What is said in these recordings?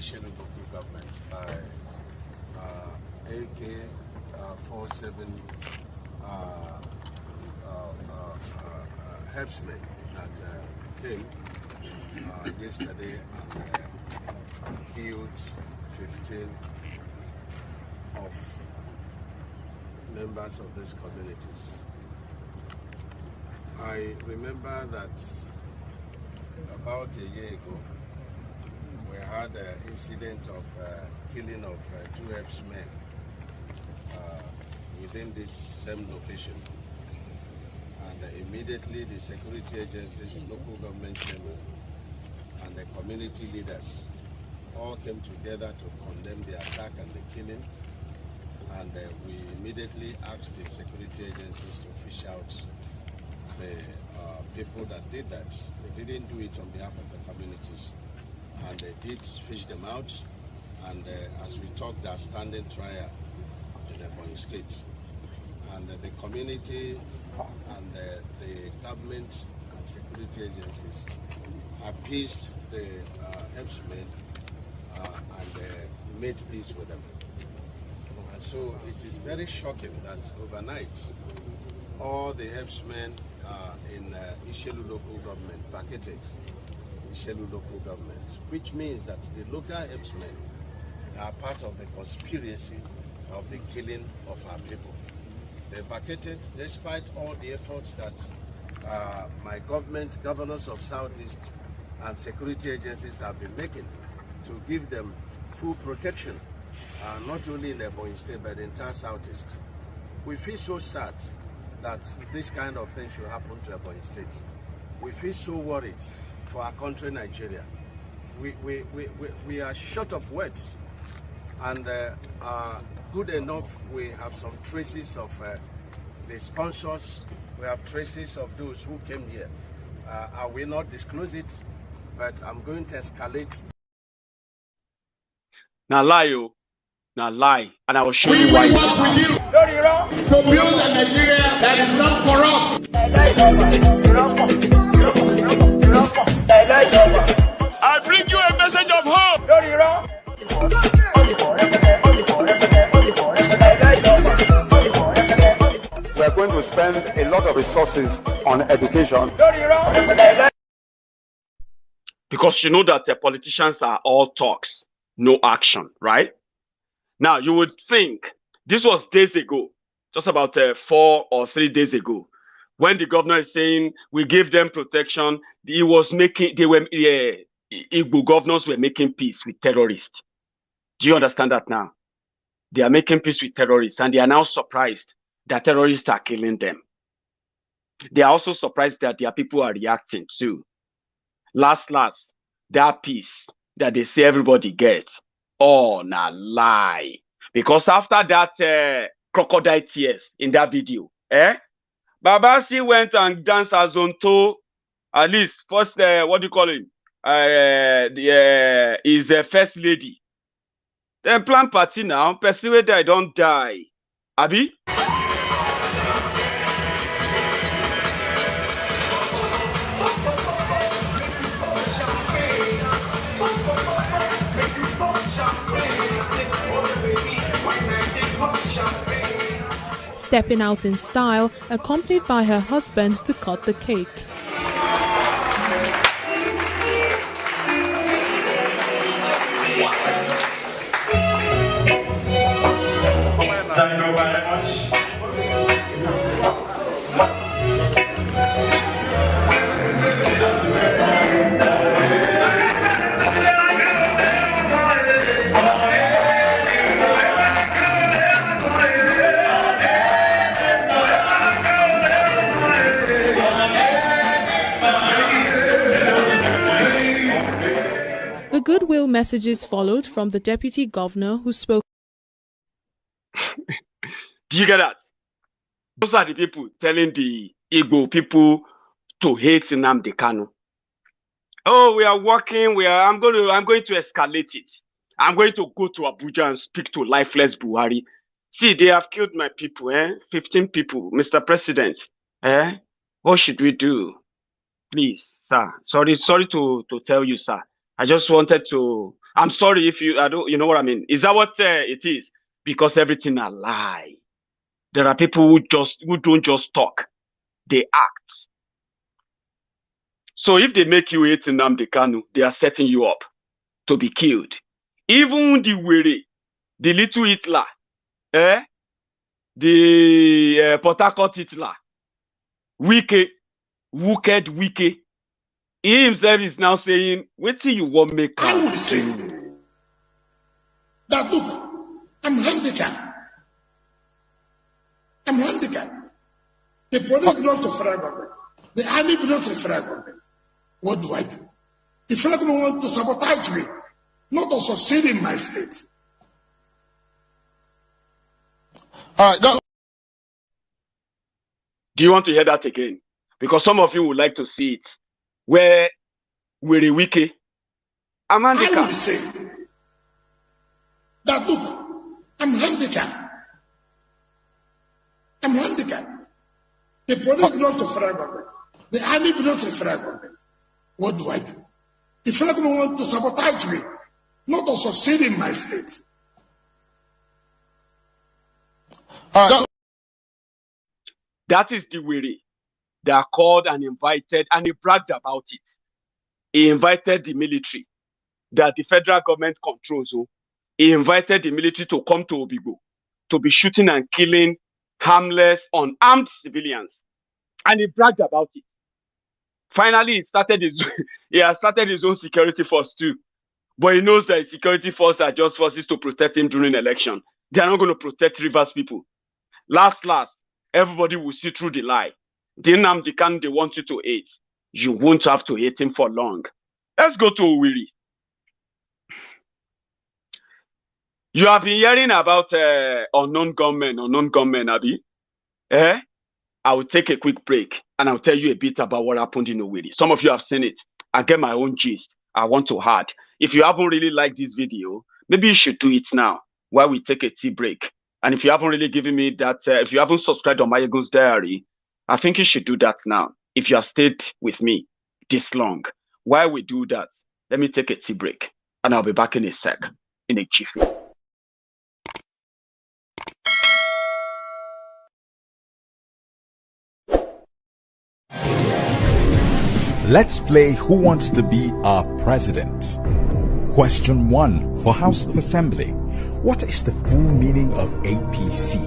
Ishelu local government by AK-47 herdsmen that came yesterday and killed 15 of members of these communities. I remember that about a year ago, we had an incident of killing of 2 herdsmen within this same location. And immediately the security agencies, local government chairman, and the community leaders all came together to condemn the attack and the killing. And we immediately asked the security agencies to fish out the people that did that. They didn't do it on behalf of the communities. And they did fish them out. And as we talked, they're standing trial in Ebonyi State. And the community and the government and security agencies appeased the herdsmen and made peace with them. And so it is very shocking that overnight, all the herdsmen in Ishelu local government vacated Ishelu local government, which means that the local herdsmen are part of the conspiracy of the killing of our people. They vacated despite all the efforts that my government, governors of Southeast and security agencies have been making to give them full protection, not only in Ebonyi State but the entire Southeast. We feel so sad that this kind of thing should happen to Ebonyi State. We feel so worried for our country, Nigeria. We are short of words, and good enough we have some traces of the sponsors. We have traces of those who came here. I will not disclose it, but I'm going to escalate. Now lie, now lie, and I will show you why. We work with you to build a Nigeria that is not corrupt. I bring you a message of hope. We are going to spend a lot of resources on education. Because you know that politicians are all talks, no action, right? Now, you would think this was days ago, just about 4 or 3 days ago, when the governor is saying we give them protection. He was making, Igbo governors were making peace with terrorists. Do you understand that now? They are making peace with terrorists, and they are now surprised that terrorists are killing them. They are also surprised that their people are reacting too. Last, that peace that they say everybody gets, oh, na lie. Because after that crocodile tears in that video, Babasi went and danced as Zonto, at least first, what do you call him? Is a first lady. Then plan party now, persuade I don't die. Abi? Stepping out in style, accompanied by her husband to cut the cake. Thank you very much. The goodwill messages followed from the deputy governor who spoke. Do you get that? Those are the people telling the Igbo people to hate Nnamdi Kanu. Oh, we are working. I'm going to escalate it. I'm going to go to Abuja and speak to lifeless Buhari. See, they have killed my people, 15 people, Mr. President. What should we do? Please, sir. Sorry to tell you, sir. I just wanted to I'm sorry if you, I don't, you know what I mean? Is that what it is? Because everything a lie. There are people who don't just talk, they act. So if they make you hate Nnamdi Kanu, they are setting you up to be killed. Even the Were, the little Hitler, the Port Harcourt Hitler, wicked, he himself is now saying, "What do you want me?" I would say that look, I'm handicapped. I'm handicapped. The police belong to federal government. The army belongs to the federal government. What do I do? The federal government want to sabotage me, not to succeed in my state. All right, go. Do you want to hear that again? Because some of you would like to see it. Where Were Wike, I'm I would handicapped. say that look, I'm handicapped. I'm handicapped. The police belong to federal government. The army belongs to the federal government. What do I do? The federal government want to sabotage me, not to succeed in my state. All right, go. That is the Were. They are called and invited, and he bragged about it. He invited the military that the federal government controls. He invited the military to come to Obigbo to be shooting and killing harmless, unarmed civilians. And he bragged about it. Finally, he has started his own security force too. But he knows that security forces are just forces to protect him during election. They are not going to protect Rivers people. Last, everybody will see through the lie. The Nnamdi Kanu they want you to hate. You won't have to hate him for long. Let's go to Owerri. You have been hearing about unknown gunmen, Abi. I will take a quick break and I'll tell you a bit about what happened in Owerri. Some of you have seen it. I get my own gist. I want to add. If you haven't really liked this video, maybe you should do it now while we take a tea break. And if you haven't really given me that, if you haven't subscribed on Maiyegun's Diary, I think you should do that now. If you have stayed with me this long, while we do that, let me take a tea break and I'll be back in a sec, in a jiffy. Let's play Who Wants to Be Our President? Question 1 for House of Assembly. What is the full meaning of APC?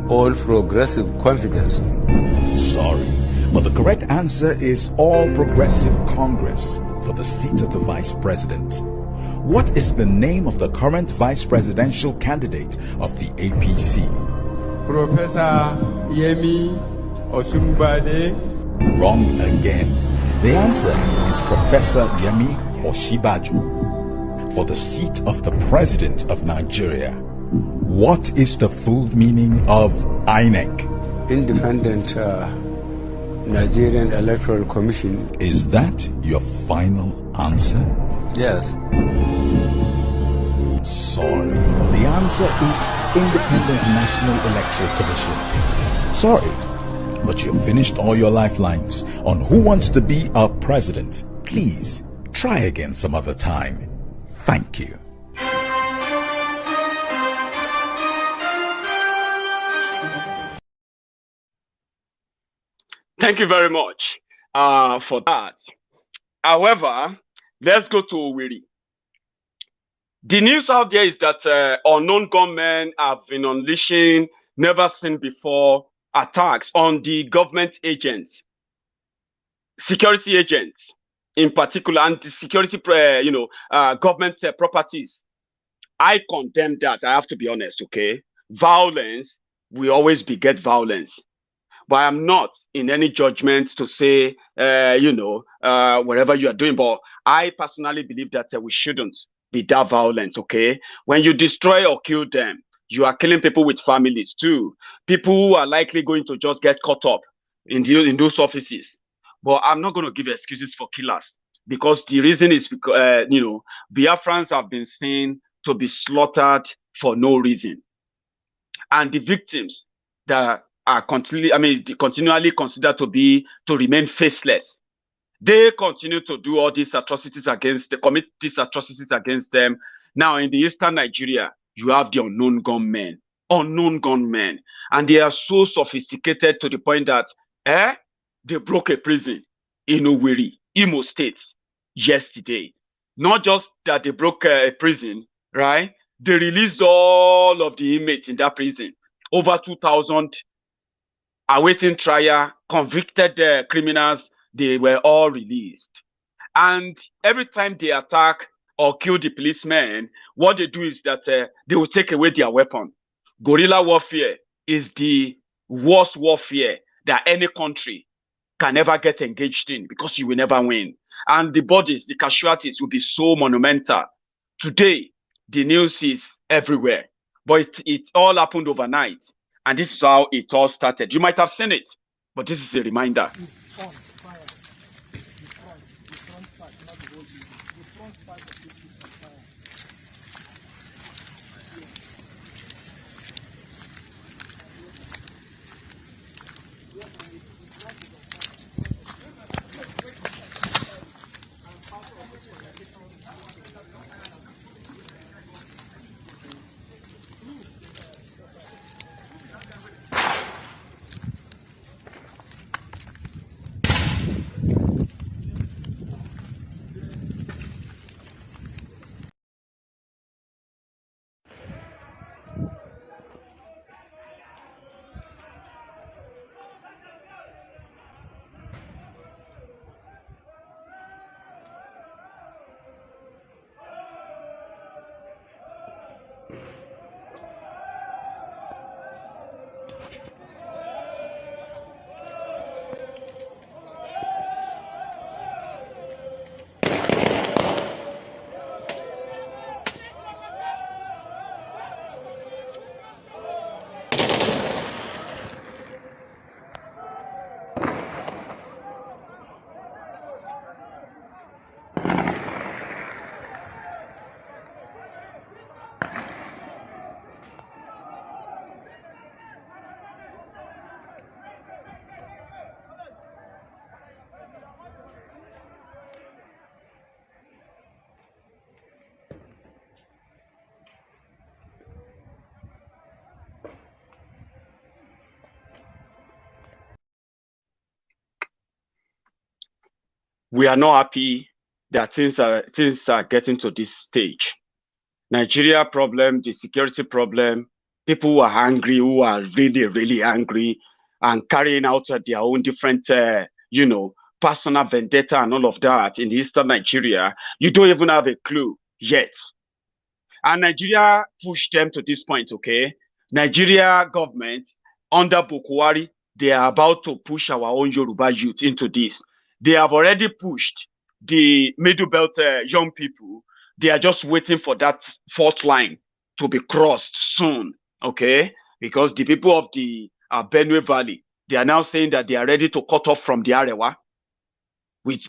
All Progressive Confidence. Sorry, but the correct answer is All Progressive Congress for the seat of the Vice President. What is the name of the current Vice Presidential candidate of the APC? Professor Yemi Osunbade. Wrong again. The answer is Professor Yemi Osinbajo for the seat of the President of Nigeria. What is the full meaning of INEC? Independent Nigerian Electoral Commission. Is that your final answer? Yes. Sorry, the answer is Independent National Electoral Commission. Sorry, but you've finished all your lifelines on Who Wants to Be Our President. Please try again some other time. Thank you. Thank you very much for that. However, let's go to Owerri. The news out there is that unknown gunmen have been unleashing never seen before attacks on the government agents, security agents in particular, and the security, government properties. I condemn that. I have to be honest, okay? Violence will always beget violence. But I'm not in any judgment to say, whatever you are doing. But I personally believe that we shouldn't be that violent, okay? When you destroy or kill them, you are killing people with families too. People who are likely going to just get caught up in those offices. But I'm not going to give excuses for killers, because the reason is because, Biafrans have been seen to be slaughtered for no reason. And the victims that are continually considered to remain faceless. They continue to do all these atrocities against, commit these atrocities against them. Now in the eastern Nigeria, you have the unknown gunmen, and they are so sophisticated to the point that they broke a prison in Owerri, Imo State, yesterday. Not just that they broke a prison, right? They released all of the inmates in that prison. Over 2,000 awaiting trial, convicted criminals, they were all released. And every time they attack or kill the policemen, what they do is that they will take away their weapon. Guerrilla warfare is the worst warfare that any country can ever get engaged in, because you will never win. And the bodies, the casualties will be so monumental. Today, the news is everywhere, but it all happened overnight. And this is how it all started. You might have seen it, but this is a reminder. We are not happy that things are getting to this stage. Nigeria problem, the security problem, people who are angry, who are really, really angry and carrying out their own different, personal vendetta and all of that in eastern Nigeria, you don't even have a clue yet. And Nigeria pushed them to this point, okay? Nigeria government, under Bukwari, they are about to push our own Yoruba youth into this. They have already pushed the middle belt young people. They are just waiting for that fourth line to be crossed soon, okay? Because the people of the Benue Valley, they are now saying that they are ready to cut off from the Arewa,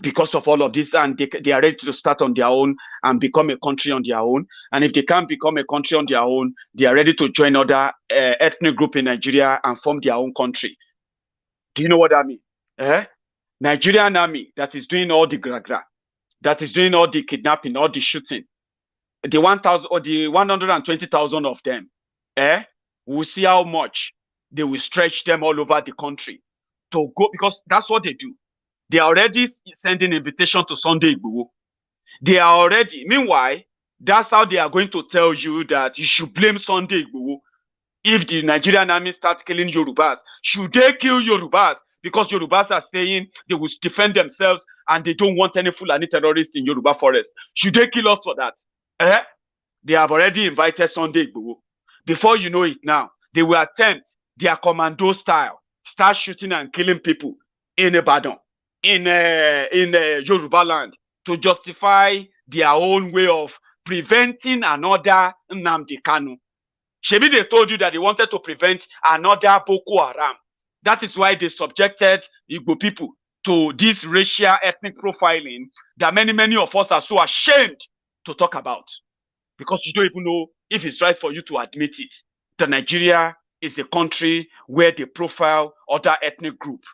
because of all of this, and they are ready to start on their own and become a country on their own. And if they can't become a country on their own, they are ready to join other ethnic group in Nigeria and form their own country. Do you know what I mean? Nigerian army that is doing all the gragra, that is doing all the kidnapping, all the shooting, the 1,000 or the 120,000 of them, we'll see how much they will stretch them all over the country to go, because that's what they do. They are already sending invitation to Sunday Igboho. They are already, meanwhile, that's how they are going to tell you that you should blame Sunday Igboho if the Nigerian army starts killing Yorubas. Should they kill Yorubas? Because Yorubas are saying they will defend themselves and they don't want any Fulani terrorists in Yoruba forest. Should they kill us for that? They have already invited Sunday Igboho. Before you know it now, they will attempt their commando style, start shooting and killing people in Ibadan, in Yoruba land, to justify their own way of preventing another Nnamdi Kanu. Shebi, they told you that they wanted to prevent another Boko Haram. That is why they subjected Igbo people to this racial ethnic profiling that many of us are so ashamed to talk about, because you don't even know if it's right for you to admit it. That Nigeria is a country where they profile other ethnic group,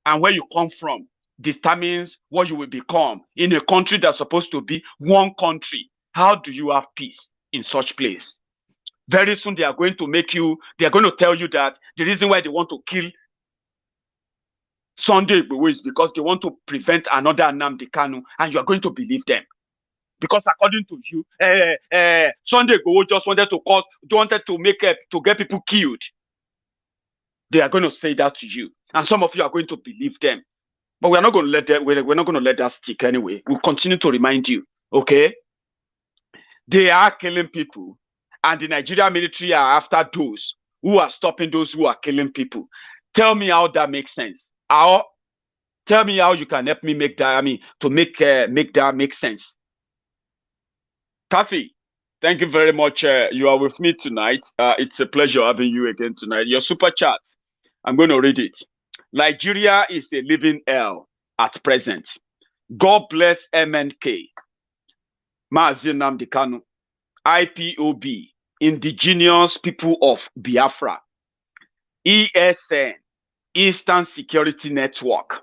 and where you come from, determines what you will become in a country that's supposed to be one country. How do you have peace in such place? Very soon they are going to tell you that the reason why they want to kill Sunday Igboho is because they want to prevent another Nnamdi Kanu, and you are going to believe them. Because according to you, Sunday Igboho just wanted to get people killed. They are going to say that to you, and some of you are going to believe them. But we're not going to let that. We're not going to let that stick anyway. We'll continue to remind you. Okay? They are killing people, and the Nigerian military are after those who are stopping those who are killing people. Tell me how that makes sense. Tell me how you can help me make that. Make that make sense. Kathy, thank you very much. You are with me tonight. It's a pleasure having you again tonight. Your super chat, I'm going to read it. Nigeria is a living hell at present. God bless MNK. Mazi Nnamdi Kanu, IPOB, Indigenous People of Biafra, ESN, Eastern Security Network,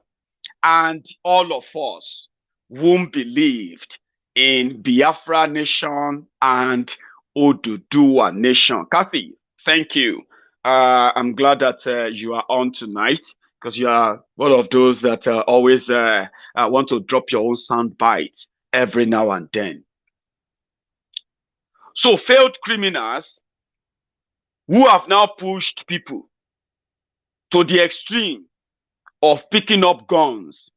and all of us whom believed in Biafra Nation and Oduduwa Nation. Kathy, thank you. I'm glad that you are on tonight, because you are one of those that always want to drop your own sound bites every now and then. So failed criminals who have now pushed people to the extreme of picking up guns,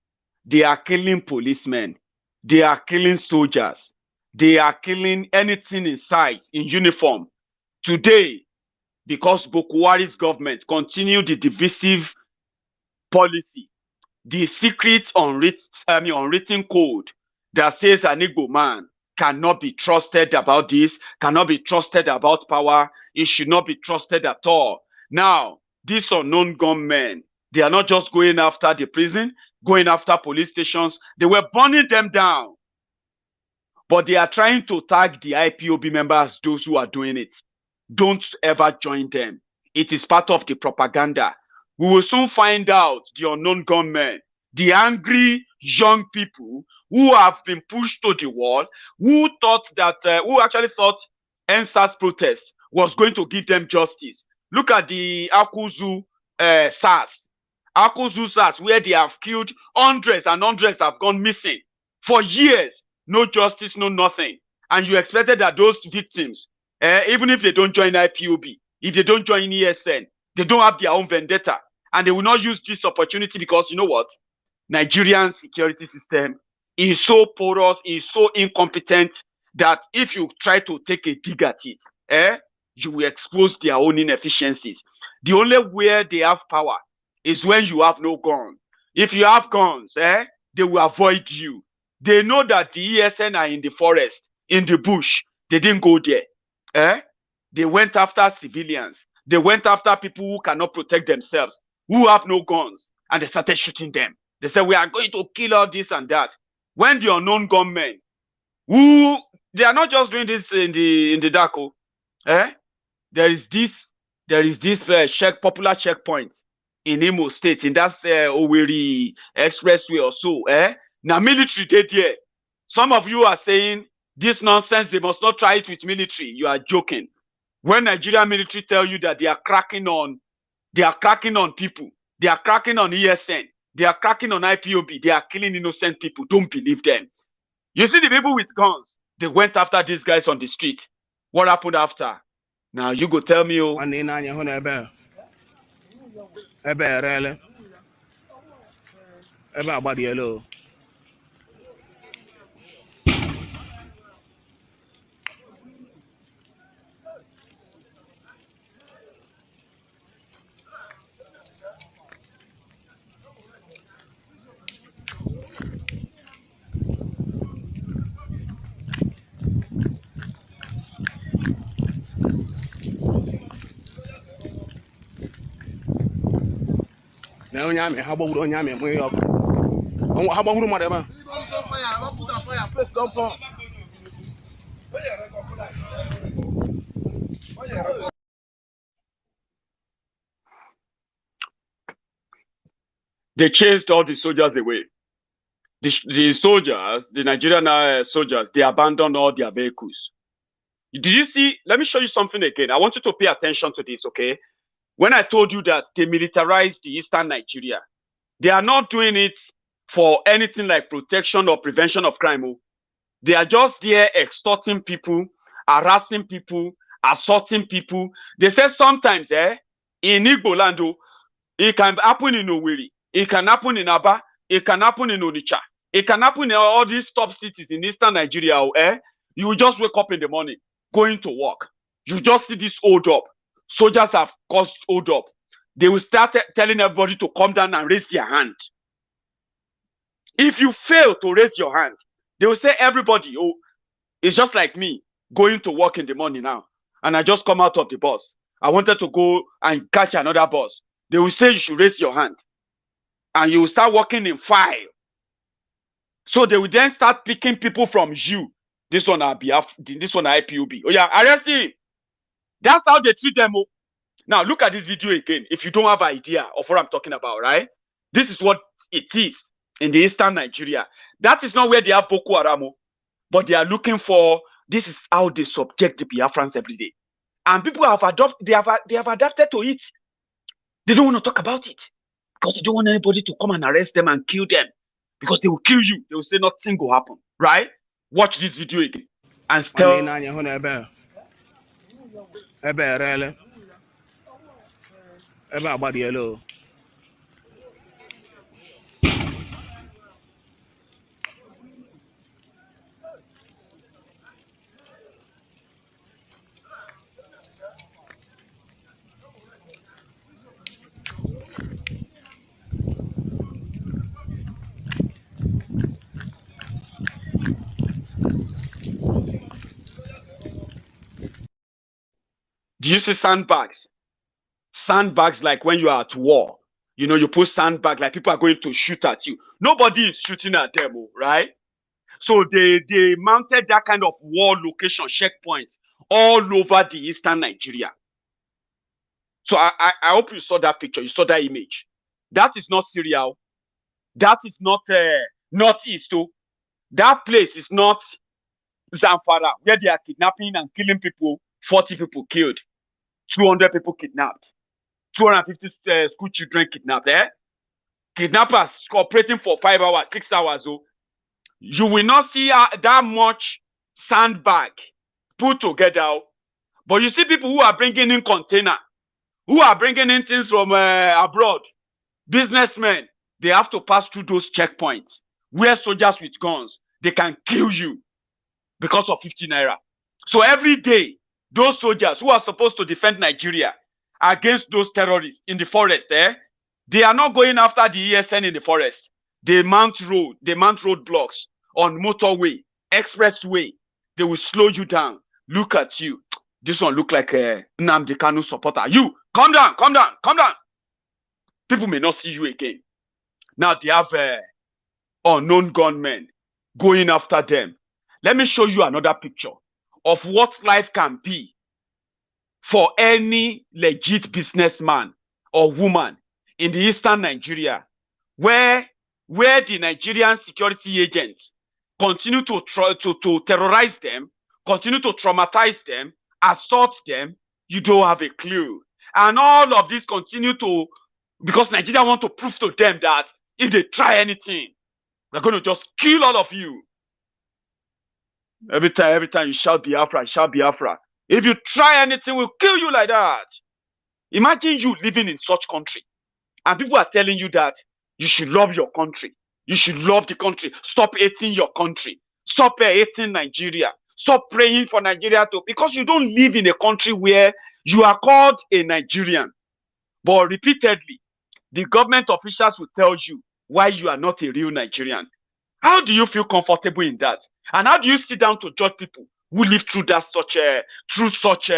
they are killing policemen, they are killing soldiers, they are killing anything in sight in uniform. Today, because Bokwari's government continued the divisive policy, the secret unwritten code that says an Igbo man cannot be trusted about this, cannot be trusted about power, it should not be trusted at all. Now, these unknown gunmen, they are not just going after the prison, going after police stations, they were burning them down. But they are trying to tag the IPOB members, those who are doing it. Don't ever join them. It is part of the propaganda. We will soon find out the unknown gunmen, the angry young people who have been pushed to the wall, who actually thought NSAS protest was going to give them justice. Look at the Akuzu SARS. Akuzu SARS, where they have killed hundreds and hundreds have gone missing for years. No justice, no nothing. And you expected that those victims, even if they don't join IPOB, if they don't join ESN, they don't have their own vendetta. And they will not use this opportunity because, you know what? Nigerian security system is so porous, is so incompetent that if you try to take a dig at it, you will expose their own inefficiencies. The only way they have power is when you have no gun. If you have guns, they will avoid you. They know that the ESN are in the forest, in the bush. They didn't go there. They went after civilians. They went after people who cannot protect themselves, who have no guns, and they started shooting them. They said, we are going to kill all this and that. When the unknown gunmen, they are not just doing this in the dark. There is this popular checkpoint in Imo State, in that Owerri Expressway or so. Now military did here. Some of you are saying this nonsense, they must not try it with military. You are joking. When Nigerian military tell you that they are cracking on people, they are cracking on ESN, they are cracking on IPOB, they are killing innocent people, don't believe them. You see the people with guns, they went after these guys on the street. What happened after? Now you go tell me. How about they chased all the soldiers away. the soldiers, the Nigerian soldiers, they abandoned all their vehicles. Did you see? Let me show you something again. I want you to pay attention to this, okay? When I told you that they militarized the eastern Nigeria, they are not doing it for anything like protection or prevention of crime. They are just there extorting people, harassing people, assaulting people. They say sometimes, in Igbo land, it can happen in Owerri, it can happen in Aba, it can happen in Onitsha, it can happen in all these top cities in eastern Nigeria. You will just wake up in the morning, going to work. You just see this hold up. Soldiers have caused hold up. They will start telling everybody to come down and raise their hand. If you fail to raise your hand, they will say everybody, oh, it's just like me going to work in the morning now. And I just come out of the bus. I wanted to go and catch another bus. They will say you should raise your hand. And you will start working in file. So they will then start picking people from you. This one are this one are IPOB. Oh yeah, arrest him. That's how they treat them. Now look at this video again. If you don't have an idea of what I'm talking about, right? This is what it is in the eastern Nigeria. That is not where they have Boko Haram, but they are looking for. This is how they subject the Biafrans every day, and people have adopted. They have adapted to it. They don't want to talk about it because they don't want anybody to come and arrest them and kill them, because they will kill you. They will say nothing will happen, right? Watch this video again and tell. Do you see sandbags? Sandbags like when you are at war. You know, you put sandbag like people are going to shoot at you. Nobody is shooting at them, right? So they mounted that kind of war location checkpoint all over the eastern Nigeria. So I hope you saw that picture. You saw that image. That is not Syria. That is not Northeast. That place is not Zamfara, where they are kidnapping and killing people. 40 people killed. 200 people kidnapped. 250 school children kidnapped. Kidnappers operating for 5 hours, 6 hours. You will not see that much sandbag put together. But you see people who are bringing in container, who are bringing in things from abroad. Businessmen, they have to pass through those checkpoints where soldiers with guns, they can kill you because of 50 naira. So every day, those soldiers who are supposed to defend Nigeria against those terrorists in the forest, they are not going after the ESN in the forest. They mount roadblocks on motorway, expressway. They will slow you down. Look at you. This one look like a Nnamdi Kanu supporter. You, calm down, calm down, calm down. People may not see you again. Now they have unknown gunmen going after them. Let me show you another picture of what life can be for any legit businessman or woman in the eastern Nigeria, where the Nigerian security agents continue to terrorize them, continue to traumatize them, assault them. You don't have a clue. And all of this continue to, because Nigeria want to prove to them that if they try anything, they're going to just kill all of you. Every time you shout Biafra, shout Biafra. If you try anything, we'll kill you like that. Imagine you living in such country, and people are telling you that you should love your country. You should love the country. Stop hating your country. Stop hating Nigeria. Stop praying for Nigeria too, because you don't live in a country where you are called a Nigerian. But repeatedly, the government officials will tell you why you are not a real Nigerian. How do you feel comfortable in that? And how do you sit down to judge people who live through that such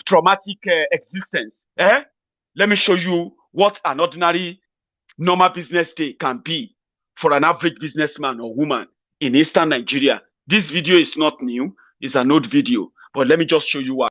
traumatic existence? Let me show you what an ordinary normal business day can be for an average businessman or woman in eastern Nigeria. This video is not new, it's an old video, but let me just show you why.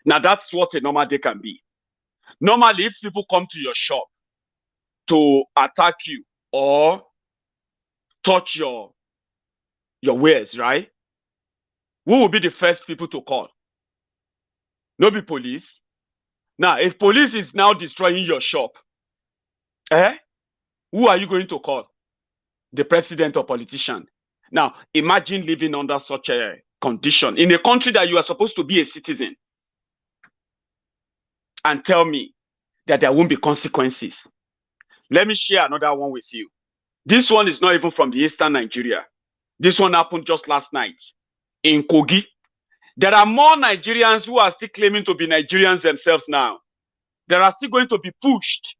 Now, that's what a normal day can be. Normally, if people come to your shop to attack you or touch your wares, right? Who will be the first people to call? No be police. Now, if police is now destroying your shop, who are you going to call? The president or politician. Now, imagine living under such a condition in a country that you are supposed to be a citizen, and tell me that there won't be consequences. Let me share another one with you. This one is not even from the eastern Nigeria. This one happened just last night in Kogi. There are more Nigerians who are still claiming to be Nigerians themselves now. They are still going to be pushed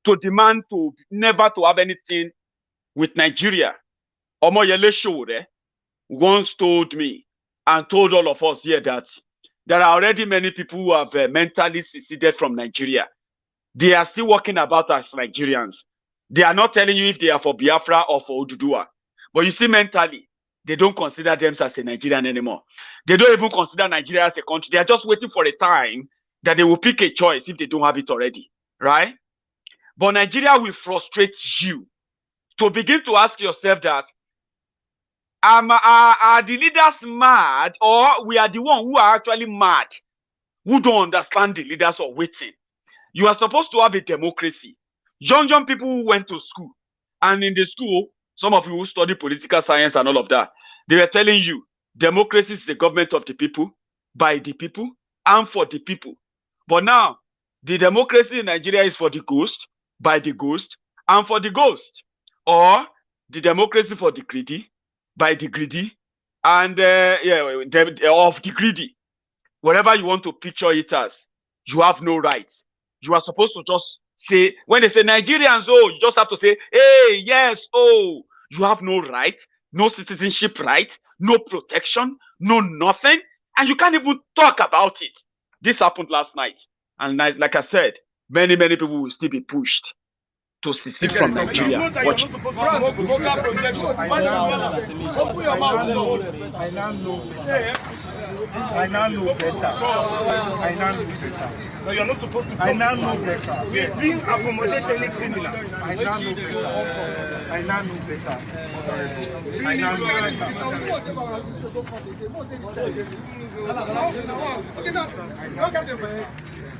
to demand to never to have anything with Nigeria. Omoyele Showore once told me and told all of us here that there are already many people who have mentally seceded from Nigeria. They are still walking about as Nigerians. They are not telling you if they are for Biafra or for Oduduwa. But you see, mentally, they don't consider themselves as a Nigerian anymore. They don't even consider Nigeria as a country. They are just waiting for a time that they will pick a choice if they don't have it already, right? But Nigeria will frustrate you to begin to ask yourself that, are the leaders mad, or we are the ones who are actually mad, who don't understand the leaders or waiting? You are supposed to have a democracy. Young people who went to school, and in the school, some of you who study political science and all of that, they were telling you democracy is the government of the people, by the people, and for the people. But now, the democracy in Nigeria is for the ghost, by the ghost, and for the ghost. Or the democracy for the greedy, by the greedy, and of the greedy. Whatever you want to picture it as, you have no rights. You are supposed to just say, when they say Nigerians, oh, you just have to say, hey, yes, oh. You have no right, no citizenship right, no protection, no nothing, and you can't even talk about it. This happened last night. And like I said, many people will still be pushed to secede from Nigeria. Watch. I now know better. No, you're not supposed to. I now know better. We didn't accommodate any criminals. I now know better. I now know better.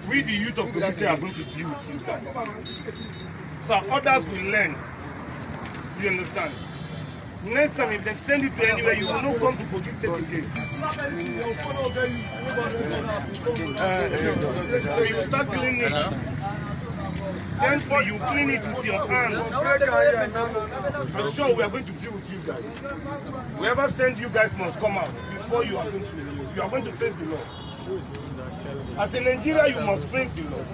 We, the youth of Kogi State, are going to deal with you guys. So others will learn. You understand? Next time, if they send you to anywhere, you will not come to Kogi State again. So you start cleaning it. Then you clean it with your hands. I'm sure we are going to deal with you guys. Whoever sends you guys must come out before you are going to face the law. As a Nigerian, you must face the law.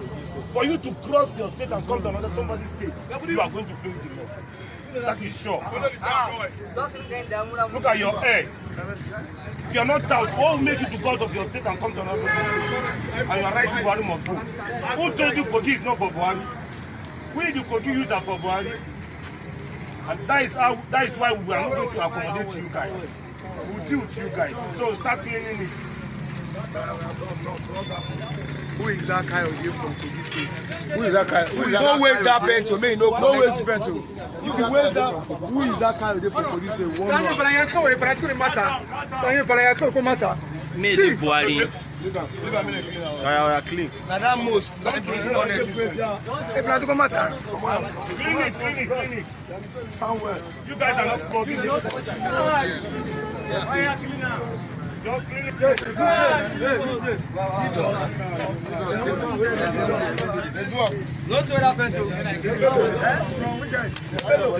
For you to cross your state and come to another somebody's state, you are going to face the law. That is sure. Look at your hair. If you are not out, what will make you to go out of your state and come to another state? And your right to Buhari must go. Who told you Kogi is not for Buhari? We do Kogi youth are for Buhari. And that is why we are not going to accommodate you guys. We will deal with you guys. So start cleaning it. Who is that kind of you from Kogi State? Who is that kind? Don't waste that petrol, man. No waste petrol. If you waste that, who is that kind of you from Kogi State? One man. Me the Buhari. I clean. Now that most. If not matter. Clean it. You guys are not flogging. Don't clean it.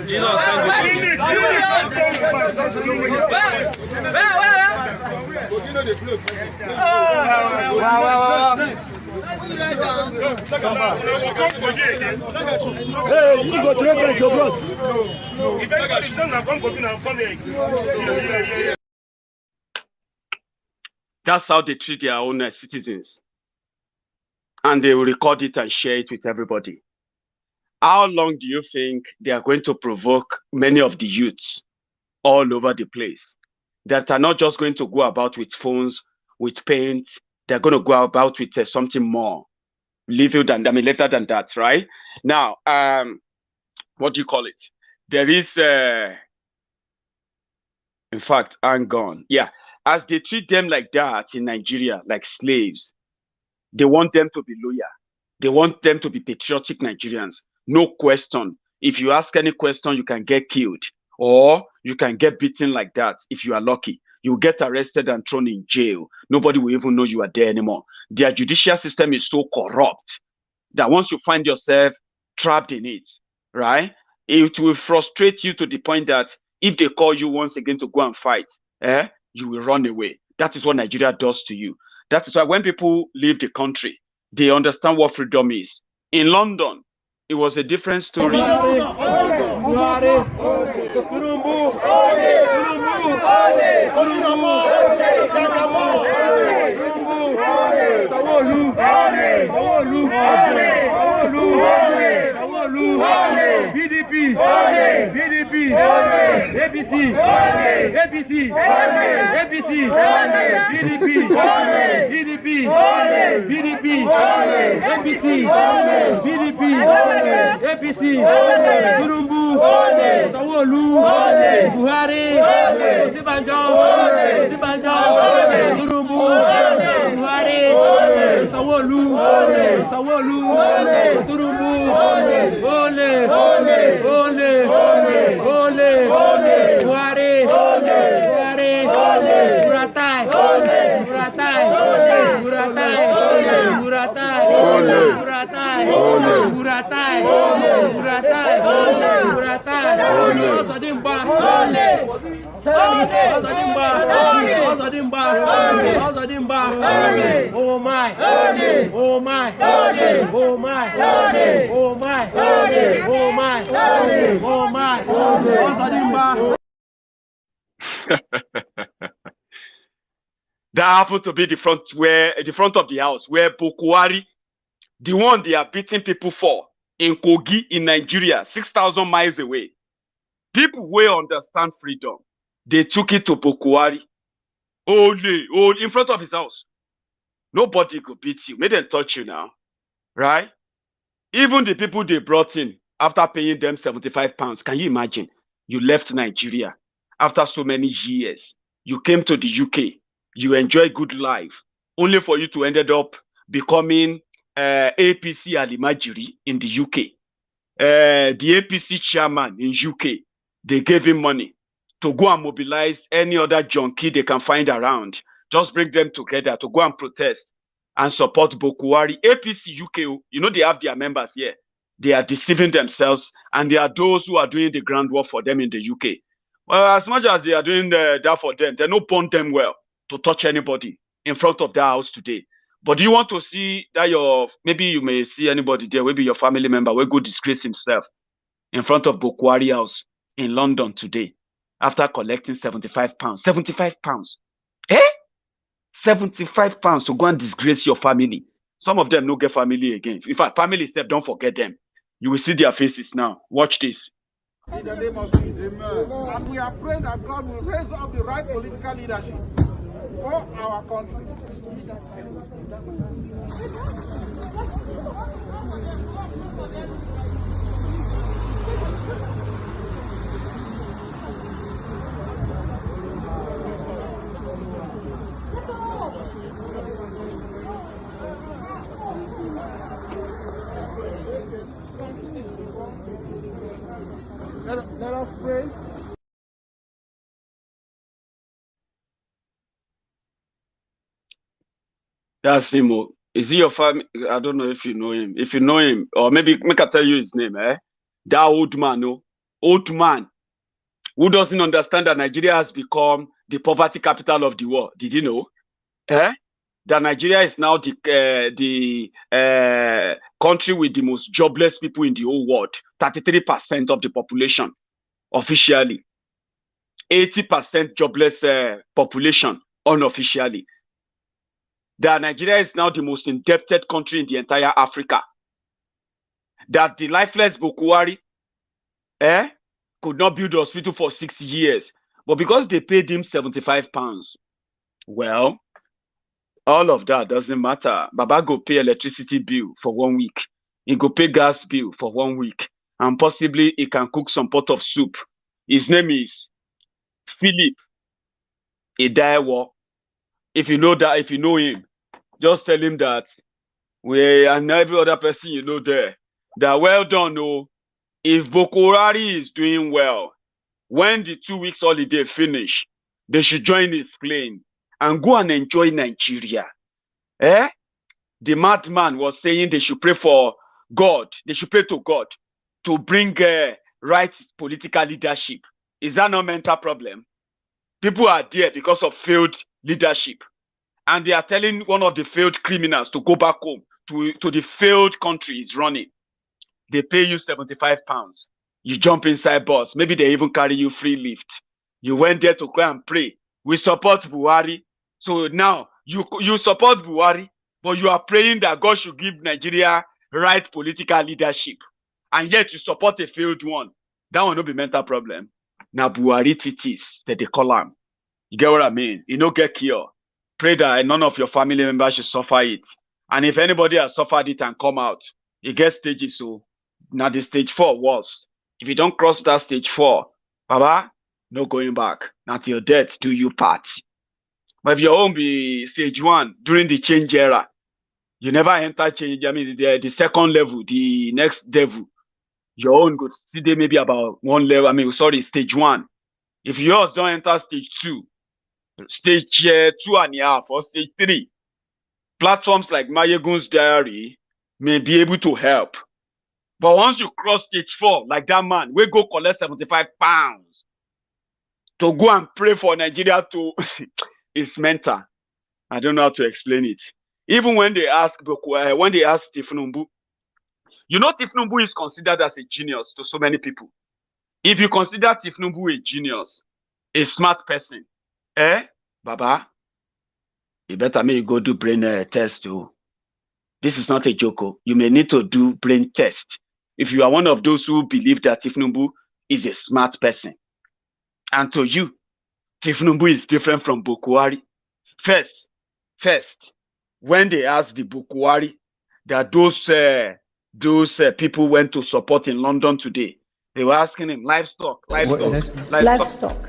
Jesus send you. Hey, you go to your bros. If anybody's done, I'll come here. That's how they treat their own citizens. And they will record it and share it with everybody. How long do you think they are going to provoke many of the youths all over the place that are not just going to go about with phones, with paint? They're going to go about with something more later than that, right? Now, what do you call it? There is, in fact, hang on. Yeah, as they treat them like that in Nigeria, like slaves, they want them to be loyal. They want them to be patriotic Nigerians. No question. If you ask any question, you can get killed or you can get beaten like that. If you are lucky, you get arrested and thrown in jail. Nobody will even know you are there anymore. Their judicial system is so corrupt that once you find yourself trapped in it, right, it will frustrate you to the point that if they call you once again to go and fight, you will run away. That is what Nigeria does to you. That is why when people leave the country, they understand what freedom is. In London, it was a different story. BDP, BDP, APC, APC, APC, BDP, BDP, BDP, APC, BDP, APC, Turumbu, Sawolu, Buhari, Osibanjo, Turumbu, Buhari, Sawolu, Turumbu, Ole, Buhari, Buratai, oh my, That happened to be the front of the house where Bokwari, the one they are beating people for in Kogi in Nigeria, 6,000 miles away. People will understand freedom. They took it to Bokwari. Only in front of his house. Nobody could beat you. Make them touch you now. Right? Even the people they brought in after paying them £75. Can you imagine? You left Nigeria after so many years. You came to the UK. You enjoy good life. Only for you to ended up becoming APC Alimajiri in the UK. The APC chairman in UK, they gave him money to go and mobilize any other junkie they can find around. Just bring them together to go and protest and support Bokwari. APC UK, you know they have their members here. They are deceiving themselves, and there are those who are doing the groundwork for them in the UK. Well, as much as they are doing that for them, they don't bond them well to touch anybody in front of their house today. But do you want to see that maybe you may see anybody there, maybe your family member will go disgrace himself in front of Bokwari house in London today after collecting £75. £75. 75 pounds to go and disgrace your family. Some of them no get family again. In fact, family itself, don't forget them. You will see their faces now. Watch this. In the name of Jesus. And we are praying that God will raise up the right political leadership for our country. Let us pray. That's him. Is he your family? I don't know if you know him. If you know him, or maybe make I tell you his name, That old man, Old man. Who doesn't understand that Nigeria has become the poverty capital of the world? Did you know? That Nigeria is now the country with the most jobless people in the whole world. 33% of the population officially. 80% jobless population unofficially. That Nigeria is now the most indebted country in the entire Africa. That the lifeless Bokuwari could not build a hospital for 6 years. But because they paid him £75, well, all of that doesn't matter. Baba go pay electricity bill for 1 week. He go pay gas bill for 1 week. And possibly he can cook some pot of soup. His name is Philip Idaiwo. If you know that, if you know him, just tell him that we and every other person you know there, that well done. Oh, if Bokurari is doing well, when the 2 weeks holiday finish, they should join his plane and go and enjoy Nigeria. The madman was saying they should pray for God. They should pray to God to bring right political leadership. Is that not a mental problem? People are there because of failed leadership. And they are telling one of the failed criminals to go back home to the failed country he's running. They pay you £75. You jump inside bus. Maybe they even carry you free lift. You went there to go and pray. We support Buhari. So now you support Buhari, but you are praying that God should give Nigeria right political leadership. And yet you support a failed one. That will not be mental problem. Now Buhari titis that they call him. You get what I mean? You don't get cured. Pray that none of your family members should suffer it. And if anybody has suffered it and come out, you get stages. So now the stage 4 was. If you don't cross that stage 4, Baba, no going back. Now till your death, do you part. But if your own be stage 1 during the change era, you never enter change. I mean, the second level, the next level, your own could see there maybe about 1 level. I mean, sorry, stage 1. If yours don't enter stage 2, stage 2.5 or stage 3, platforms like Maiyegun's diary may be able to help. But once you cross stage 4, like that man, we go collect £75 to go and pray for Nigeria to it's mental. I don't know how to explain it. Even when they ask Tifnumbu, you know Tifnumbu is considered as a genius to so many people. If you consider Tifnumbu a genius, a smart person, Baba, you better make you go do brain test too. This is not a joke. You may need to do brain test if you are one of those who believe that Tifnumbu is a smart person. And to you, Tifnumbu is different from Bokuwari. First, when they asked the Bokuwari that those people went to support in London today, they were asking him livestock. Livestock.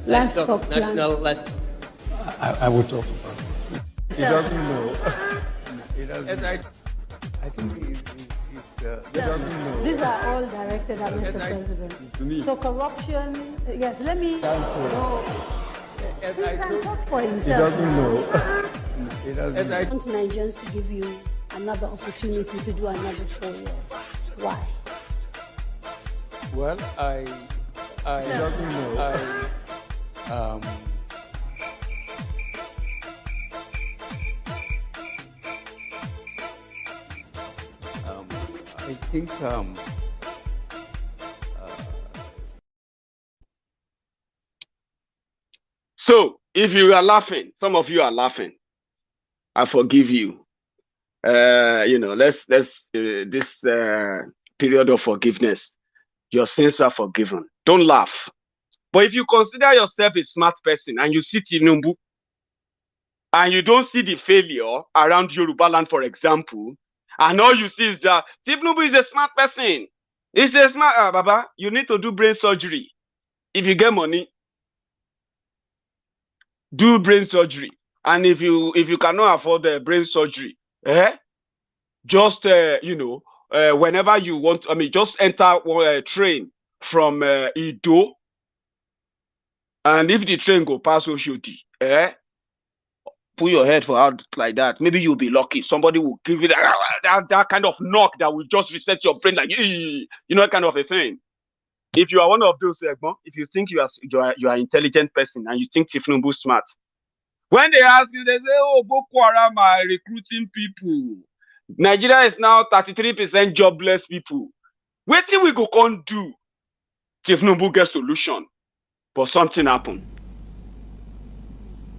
National livestock. I will talk about it. He doesn't know. He doesn't. I think he doesn't know. These are all directed at Mr. President. So corruption, yes, let me know. He can talk for himself. He doesn't know. He doesn't know. I want Nigerians to give you another opportunity to do another 4 years. Why? Well, I doesn't know. I think So if you are laughing, some of you are laughing, I forgive you. Let's this period of forgiveness, your sins are forgiven. Don't laugh. But if you consider yourself a smart person and you see Tinubu and you don't see the failure around Yoruba land, for example, and all you see is that Tinubu is a smart person. He's a smart Baba. You need to do brain surgery. If you get money, do brain surgery. And if you cannot afford the brain surgery, just whenever you want, just enter a train from Ido, and if the train go past Oshodi, put your head for out like that. Maybe you'll be lucky. Somebody will give you that kind of knock that will just reset your brain, like that kind of a thing. If you are one of those, if you think you are an intelligent person and you think Tifnumbu smart, when they ask you, they say, "Oh, Boko Haram are recruiting people. Nigeria is now 33% jobless people. What thing we go on do? Tifnumbu get solution, but something happened."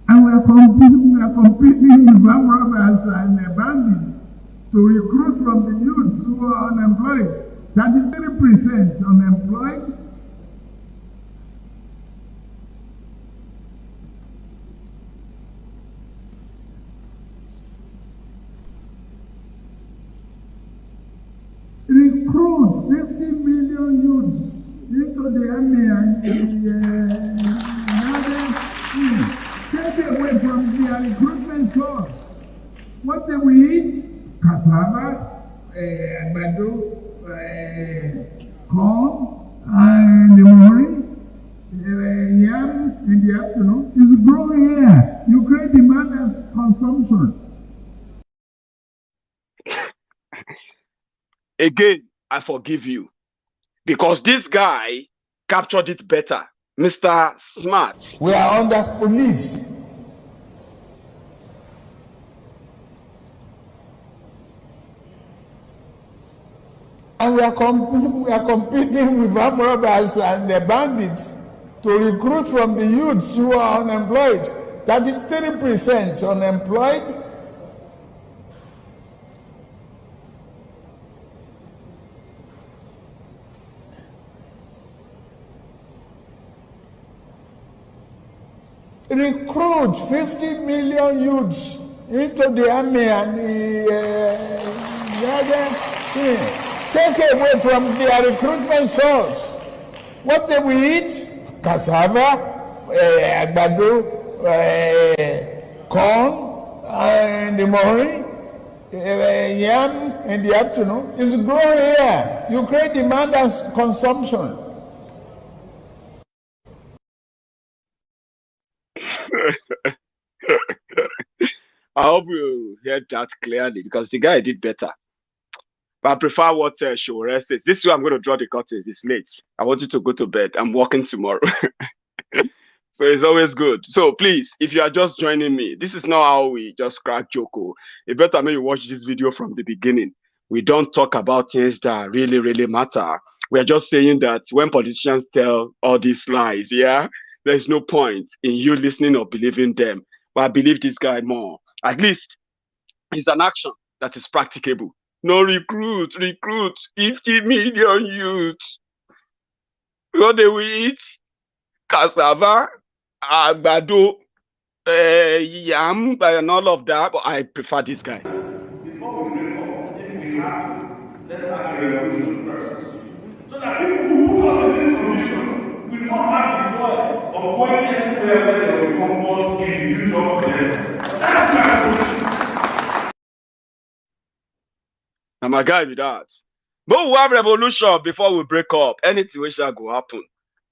And we are competing with armed robbers and bandits to recruit from the youths who are unemployed. 33% unemployed. Recruit 50 million youths into the army and take away from their recruitment source. What do we eat? Cassava, àgbàdo, corn, and the morning, yam in the afternoon. Is growing here. You create demand as consumption. Again, I forgive you. Because this guy captured it better. Mr. Smart. We are under police. And we are competing with armed robbers and the bandits to recruit from the youths who are unemployed. 33% unemployed. Recruit 50 million youths into the army and take away from their recruitment source. What do we eat? Cassava, àgbàdo, corn in the morning, yam in the afternoon. It's growing here. You create demand as consumption. I hope you heard that clearly because the guy did better. But I prefer what Shore says. This is where I'm going to draw the curtains. It's late. I want you to go to bed. I'm working tomorrow. So it's always good. So please, if you are just joining me, this is not how we just crack Joko. It better maybe watch this video from the beginning. We don't talk about things that really, really matter. We're just saying that when politicians tell all these lies, there's no point in you listening or believing them. But I believe this guy more. At least it's an action that is practicable. No recruit 50 million youths. What do we eat? Cassava, àgbàdo, yam, and all of that. But I prefer this guy. Before we break up, if we have to, let's have a revolution first. So that people who put us in this condition will not have the joy of going anywhere where there will be comfort in the future of them. That's my solution. I'm a guy with that. But we have revolution before we break up. Anything which shall go happen.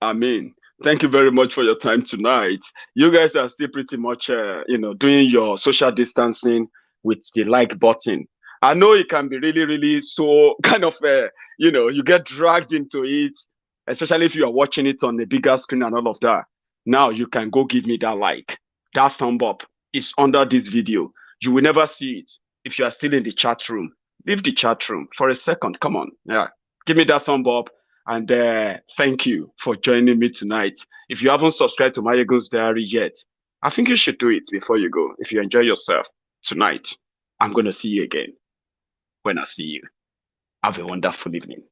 I mean, thank you very much for your time tonight. You guys are still pretty much, doing your social distancing with the like button. I know it can be really, really so kind of, you get dragged into it, especially if you are watching it on the bigger screen and all of that. Now you can go give me that like. That thumb up is under this video. You will never see it if you are still in the chat room. Leave the chat room for a second. Come on. Yeah. Give me that thumb up. And thank you for joining me tonight. If you haven't subscribed to Maiyegun's Diary yet, I think you should do it before you go. If you enjoy yourself tonight, I'm going to see you again. When I see you, have a wonderful evening.